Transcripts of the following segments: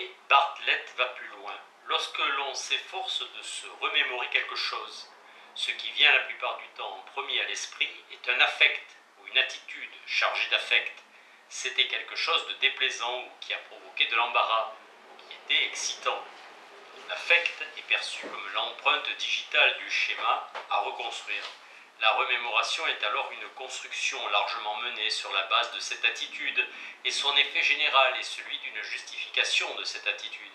Mais Bartlett va plus loin. Lorsque l'on s'efforce de se remémorer quelque chose, ce qui vient la plupart du temps en premier à l'esprit est un affect ou une attitude chargée d'affect. C'était quelque chose de déplaisant ou qui a provoqué de l'embarras, qui était excitant. L'affect est perçu comme l'empreinte digitale du schéma à reconstruire. La remémoration est alors une construction largement menée sur la base de cette attitude et son effet général est celui d'une justification de cette attitude.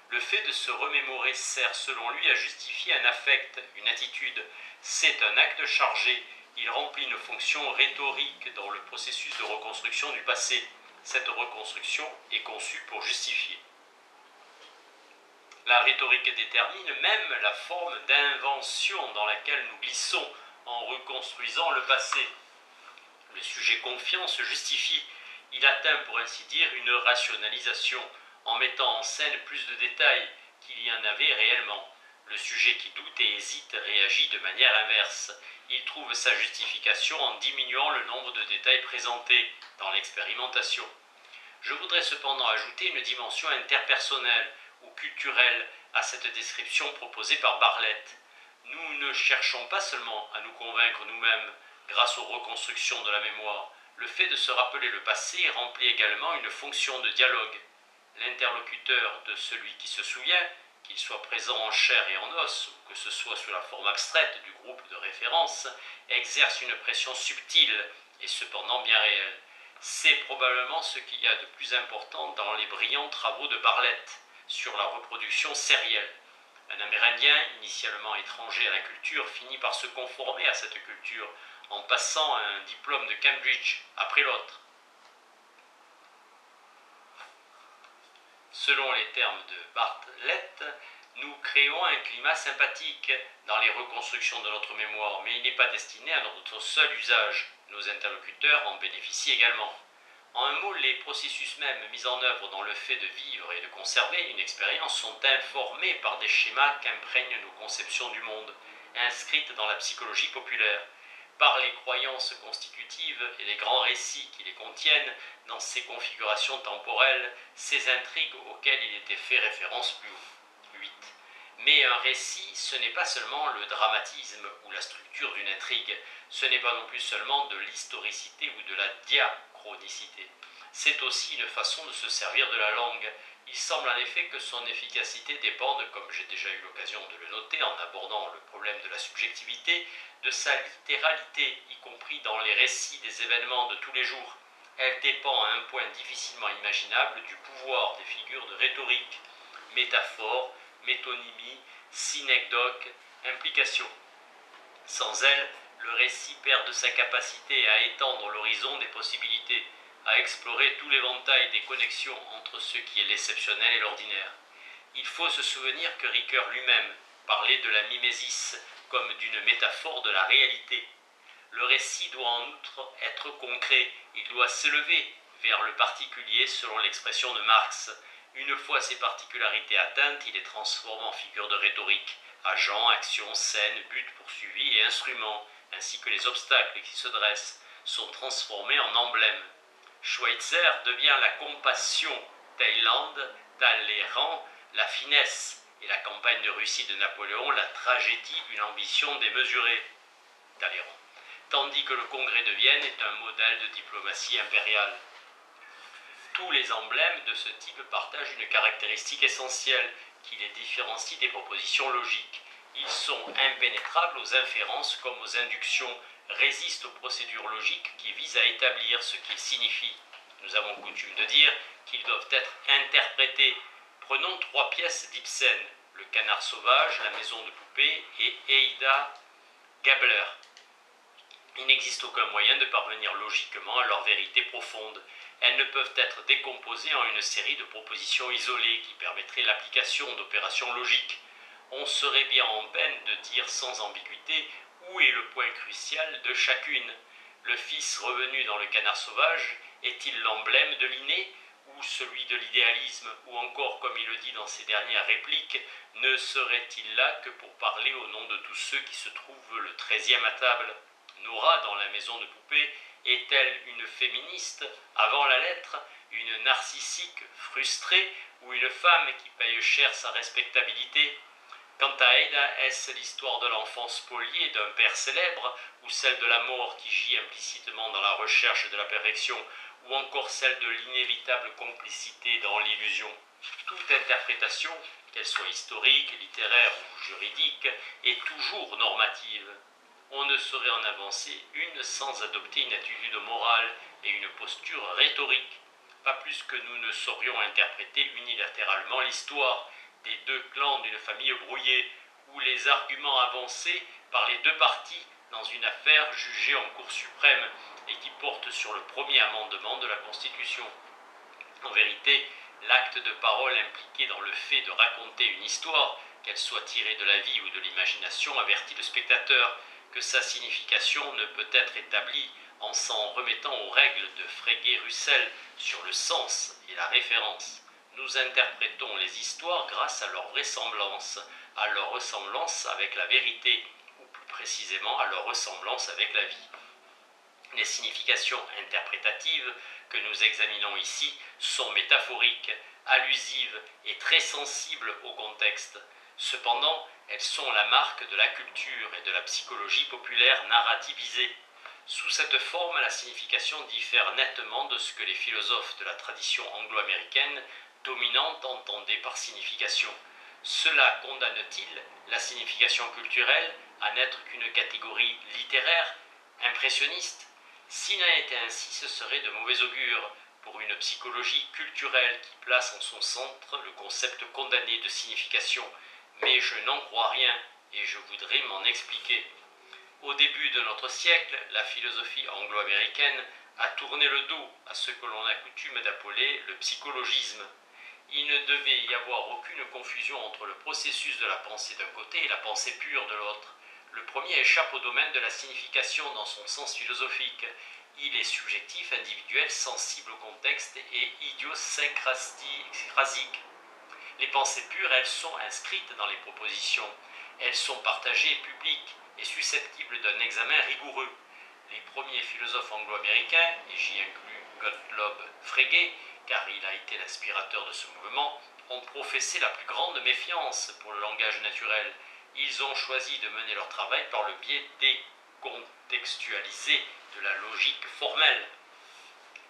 Le fait de se remémorer sert selon lui à justifier un affect, une attitude. C'est un acte chargé, il remplit une fonction rhétorique dans le processus de reconstruction du passé. Cette reconstruction est conçue pour justifier. La rhétorique détermine même la forme d'invention dans laquelle nous glissons en reconstruisant le passé. Le sujet confiant se justifie, il atteint pour ainsi dire une rationalisation, en mettant en scène plus de détails qu'il y en avait réellement. Le sujet qui doute et hésite réagit de manière inverse. Il trouve sa justification en diminuant le nombre de détails présentés dans l'expérimentation. Je voudrais cependant ajouter une dimension interpersonnelle ou culturelle à cette description proposée par Bartlett. Nous ne cherchons pas seulement à nous convaincre nous-mêmes grâce aux reconstructions de la mémoire. Le fait de se rappeler le passé remplit également une fonction de dialogue. L'interlocuteur de celui qui se souvient, qu'il soit présent en chair et en os, ou que ce soit sous la forme abstraite du groupe de référence, exerce une pression subtile et cependant bien réelle. C'est probablement ce qu'il y a de plus important dans les brillants travaux de Bartlett sur la reproduction sérielle. Un Amérindien, initialement étranger à la culture, finit par se conformer à cette culture en passant un diplôme de Cambridge après l'autre. Selon les termes de Bartlett, nous créons un climat sympathique dans les reconstructions de notre mémoire, mais il n'est pas destiné à notre seul usage. Nos interlocuteurs en bénéficient également. En un mot, les processus mêmes mis en œuvre dans le fait de vivre et de conserver une expérience sont informés par des schémas qu'imprègnent nos conceptions du monde, inscrites dans la psychologie populaire, par les croyances constitutives et les grands récits qui les contiennent dans ces configurations temporelles, ces intrigues auxquelles il était fait référence plus haut. 8. Mais un récit, ce n'est pas seulement le dramatisme ou la structure d'une intrigue, ce n'est pas non plus seulement de l'historicité ou de la diachronicité. C'est aussi une façon de se servir de la langue. Il semble en effet que son efficacité dépende, comme j'ai déjà eu l'occasion de le noter en abordant le problème de la subjectivité, de sa littéralité, y compris dans les récits des événements de tous les jours. Elle dépend à un point difficilement imaginable du pouvoir des figures de rhétorique, métaphore, métonymie, synecdoque, implication. Sans elle, le récit perd de sa capacité à étendre l'horizon des possibilités, à explorer tout l'éventail des connexions entre ce qui est l'exceptionnel et l'ordinaire. Il faut se souvenir que Ricoeur lui-même parlait de la mimésis comme d'une métaphore de la réalité. Le récit doit en outre être concret, il doit s'élever vers le particulier selon l'expression de Marx. Une fois ces particularités atteintes, il est transformé en figure de rhétorique. Agent, action, scène, but poursuivi et instrument, ainsi que les obstacles qui se dressent, sont transformés en emblèmes. Schweitzer devient la compassion, Thaïlande, Talleyrand, la finesse, et la campagne de Russie de Napoléon, la tragédie d'une ambition démesurée, Talleyrand. Tandis que le Congrès de Vienne est un modèle de diplomatie impériale. Tous les emblèmes de ce type partagent une caractéristique essentielle qui les différencie des propositions logiques. Ils sont impénétrables aux inférences comme aux inductions, résistent aux procédures logiques qui visent à établir ce qu'ils signifient. Nous avons coutume de dire qu'ils doivent être interprétés. Prenons 3 pièces d'Ibsen, Le Canard sauvage, La maison de poupée et Eida Gabler. Il n'existe aucun moyen de parvenir logiquement à leur vérité profonde. Elles ne peuvent être décomposées en une série de propositions isolées qui permettraient l'application d'opérations logiques. On serait bien en peine de dire sans ambiguïté où est le point crucial de chacune. Le fils revenu dans Le Canard sauvage est-il l'emblème de l'inné ou celui de l'idéalisme, ou encore, comme il le dit dans ses dernières répliques, ne serait-il là que pour parler au nom de tous ceux qui se trouvent le 13e à table? Nora, dans La maison de poupée, est-elle une féministe avant la lettre, une narcissique frustrée ou une femme qui paye cher sa respectabilité? Quant à Aïda, est-ce l'histoire de l'enfant spolié d'un père célèbre, ou celle de la mort qui gît implicitement dans la recherche de la perfection, ou encore celle de l'inévitable complicité dans l'illusion? Toute interprétation, qu'elle soit historique, littéraire ou juridique, est toujours normative. On ne saurait en avancer une sans adopter une attitude morale et une posture rhétorique, pas plus que nous ne saurions interpréter unilatéralement l'histoire des deux clans d'une famille brouillée, ou les arguments avancés par les deux parties dans une affaire jugée en Cour suprême et qui porte sur le premier amendement de la Constitution. En vérité, l'acte de parole impliqué dans le fait de raconter une histoire, qu'elle soit tirée de la vie ou de l'imagination, avertit le spectateur que sa signification ne peut être établie en s'en remettant aux règles de Frege-Russell sur le sens et la référence. Nous interprétons les histoires grâce à leur ressemblance avec la vérité, ou plus précisément à leur ressemblance avec la vie. Les significations interprétatives que nous examinons ici sont métaphoriques, allusives et très sensibles au contexte. Cependant, elles sont la marque de la culture et de la psychologie populaire narrativisée. Sous cette forme, la signification diffère nettement de ce que les philosophes de la tradition anglo-américaine dominante entendaient par signification. Cela condamne-t-il la signification culturelle à n'être qu'une catégorie littéraire, impressionniste? S'il en était ainsi, ce serait de mauvais augure pour une psychologie culturelle qui place en son centre le concept condamné de signification. Mais je n'en crois rien et je voudrais m'en expliquer. Au début de notre siècle, la philosophie anglo-américaine a tourné le dos à ce que l'on a coutume d'appeler le psychologisme. Il ne devait y avoir aucune confusion entre le processus de la pensée d'un côté et la pensée pure de l'autre. Le premier échappe au domaine de la signification dans son sens philosophique. Il est subjectif, individuel, sensible au contexte et idiosyncrasique. Les pensées pures, elles sont inscrites dans les propositions. Elles sont partagées, publiques et susceptibles d'un examen rigoureux. Les premiers philosophes anglo-américains, et j'y inclus Gottlob Frege, car il a été l'inspirateur de ce mouvement, ont professé la plus grande méfiance pour le langage naturel. Ils ont choisi de mener leur travail par le biais décontextualisé de la logique formelle.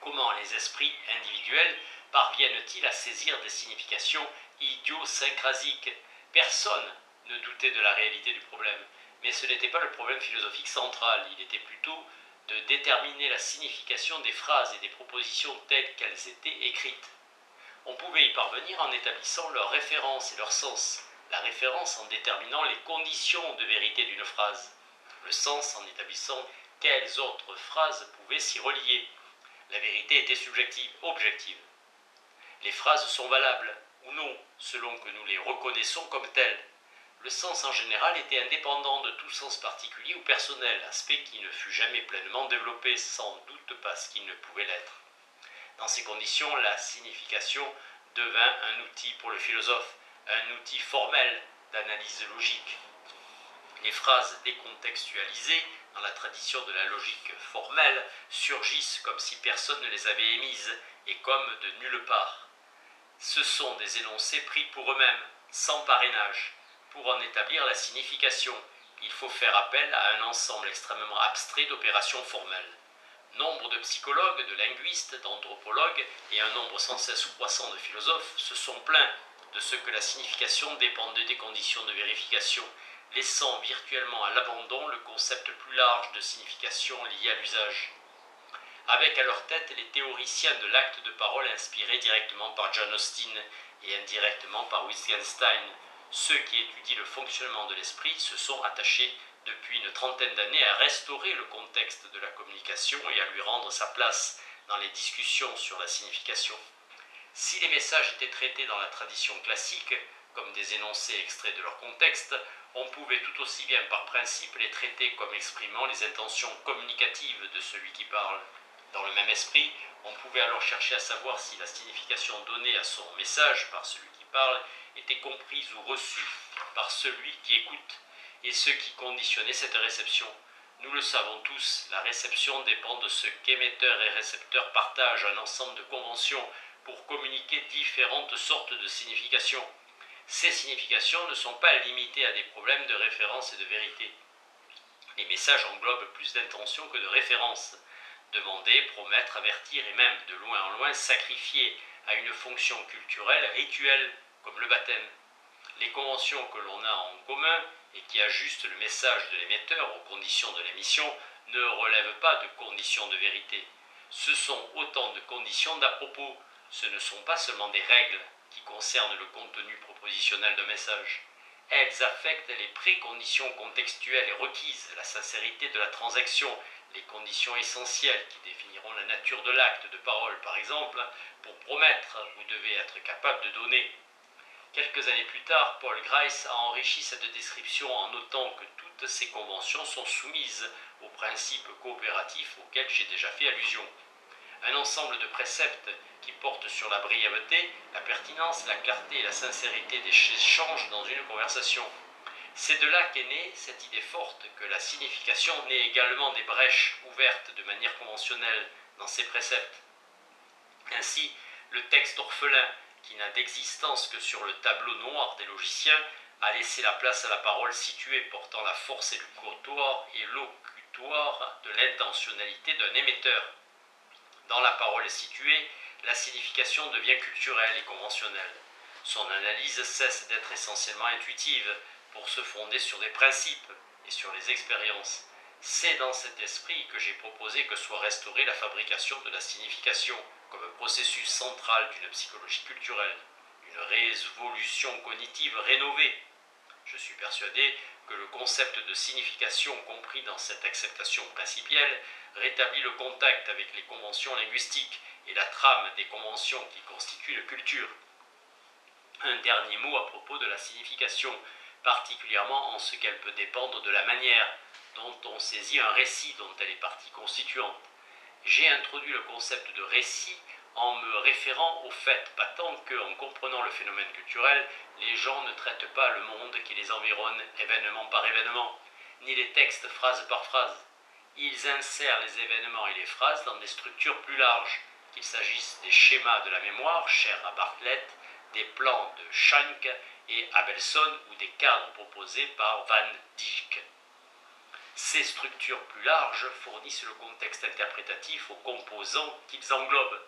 Comment les esprits individuels parviennent-ils à saisir des significations idiosyncrasiques? Personne ne doutait de la réalité du problème, mais ce n'était pas le problème philosophique central, il était plutôt de déterminer la signification des phrases et des propositions telles qu'elles étaient écrites. On pouvait y parvenir en établissant leur référence et leur sens, la référence en déterminant les conditions de vérité d'une phrase, le sens en établissant quelles autres phrases pouvaient s'y relier. La vérité était subjective, objective. Les phrases sont valables ou non, selon que nous les reconnaissons comme telles. Le sens en général était indépendant de tout sens particulier ou personnel, aspect qui ne fut jamais pleinement développé, sans doute parce qu'il ne pouvait l'être. Dans ces conditions, la signification devint un outil pour le philosophe, un outil formel d'analyse logique. Les phrases décontextualisées, dans la tradition de la logique formelle, surgissent comme si personne ne les avait émises et comme de nulle part. Ce sont des énoncés pris pour eux-mêmes, sans parrainage. Pour en établir la signification, il faut faire appel à un ensemble extrêmement abstrait d'opérations formelles. Nombre de psychologues, de linguistes, d'anthropologues et un nombre sans cesse croissant de philosophes se sont plaints de ce que la signification dépendait des conditions de vérification, laissant virtuellement à l'abandon le concept plus large de signification lié à l'usage. Avec à leur tête les théoriciens de l'acte de parole inspirés directement par John Austin et indirectement par Wittgenstein. Ceux qui étudient le fonctionnement de l'esprit se sont attachés depuis une trentaine d'années à restaurer le contexte de la communication et à lui rendre sa place dans les discussions sur la signification. Si les messages étaient traités dans la tradition classique, comme des énoncés extraits de leur contexte, on pouvait tout aussi bien par principe les traiter comme exprimant les intentions communicatives de celui qui parle. Dans le même esprit, on pouvait alors chercher à savoir si la signification donnée à son message par celui qui parle était comprise ou reçue par celui qui écoute, et ce qui conditionnait cette réception. Nous le savons tous, la réception dépend de ce qu'émetteur et récepteur partagent un ensemble de conventions pour communiquer différentes sortes de significations. Ces significations ne sont pas limitées à des problèmes de référence et de vérité. Les messages englobent plus d'intentions que de références. Demander, promettre, avertir et même, de loin en loin, sacrifier à une fonction culturelle, rituelle, comme le baptême. Les conventions que l'on a en commun et qui ajustent le message de l'émetteur aux conditions de l'émission ne relèvent pas de conditions de vérité. Ce sont autant de conditions d'à propos. Ce ne sont pas seulement des règles qui concernent le contenu propositionnel d'un message. Elles affectent les préconditions contextuelles et requises, la sincérité de la transaction, les conditions essentielles qui définiront la nature de l'acte de parole. Par exemple, pour promettre, vous devez être capable de donner. Quelques années plus tard, Paul Grice a enrichi cette description en notant que toutes ces conventions sont soumises aux principes coopératifs auxquels j'ai déjà fait allusion. Un ensemble de préceptes qui portent sur la brièveté, la pertinence, la clarté et la sincérité des échanges dans une conversation. C'est de là qu'est née cette idée forte que la signification naît également des brèches ouvertes de manière conventionnelle dans ces préceptes. Ainsi, le texte orphelin, qui n'a d'existence que sur le tableau noir des logiciens, a laissé la place à la parole située portant la force élocutoire de l'intentionnalité d'un émetteur. Dans la parole située, la signification devient culturelle et conventionnelle. Son analyse cesse d'être essentiellement intuitive pour se fonder sur des principes et sur les expériences. C'est dans cet esprit que j'ai proposé que soit restaurée la fabrication de la signification comme un processus central d'une psychologie culturelle, une révolution cognitive rénovée. Je suis persuadé que le concept de signification compris dans cette acceptation principielle rétablit le contact avec les conventions linguistiques et la trame des conventions qui constituent la culture. Un dernier mot à propos de la signification, particulièrement en ce qu'elle peut dépendre de la manière dont on saisit un récit dont elle est partie constituante. J'ai introduit le concept de récit en me référant au fait patent que, en comprenant le phénomène culturel, les gens ne traitent pas le monde qui les environne événement par événement, ni les textes phrase par phrase. Ils insèrent les événements et les phrases dans des structures plus larges, qu'il s'agisse des schémas de la mémoire, chers à Bartlett, des plans de Schank et Abelson ou des cadres proposés par Van Dijk. Ces structures plus larges fournissent le contexte interprétatif aux composants qu'ils englobent.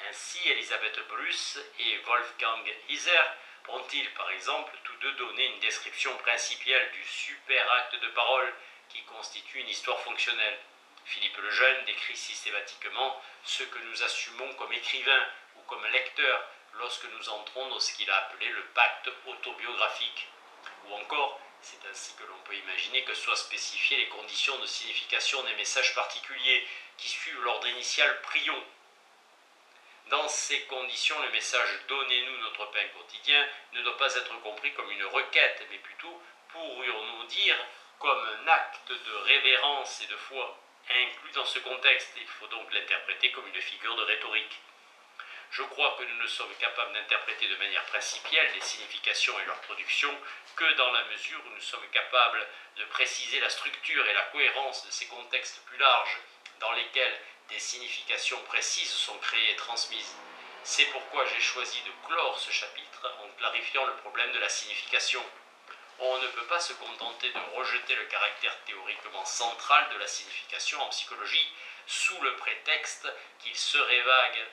Ainsi, Elisabeth Bruce et Wolfgang Iser ont-ils par exemple tous deux donné une description principielle du super-acte de parole qui constitue une histoire fonctionnelle. Philippe le Jeune décrit systématiquement ce que nous assumons comme écrivains ou comme lecteurs lorsque nous entrons dans ce qu'il a appelé le pacte autobiographique. Ou encore, c'est ainsi que l'on peut imaginer que soient spécifiées les conditions de signification des messages particuliers qui suivent l'ordre initial « prions ». Dans ces conditions, le message « Donnez-nous notre pain quotidien » ne doit pas être compris comme une requête, mais plutôt, pourrions-nous dire, comme un acte de révérence et de foi. Inclus dans ce contexte, il faut donc l'interpréter comme une figure de rhétorique. Je crois que nous ne sommes capables d'interpréter de manière principielle les significations et leur production que dans la mesure où nous sommes capables de préciser la structure et la cohérence de ces contextes plus larges dans lesquels des significations précises sont créées et transmises. C'est pourquoi j'ai choisi de clore ce chapitre en clarifiant le problème de la signification. On ne peut pas se contenter de rejeter le caractère théoriquement central de la signification en psychologie sous le prétexte qu'il serait vague.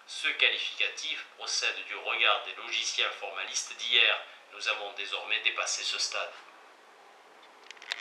Ce qualificatif procède du regard des logiciens formalistes d'hier. Nous avons désormais dépassé ce stade.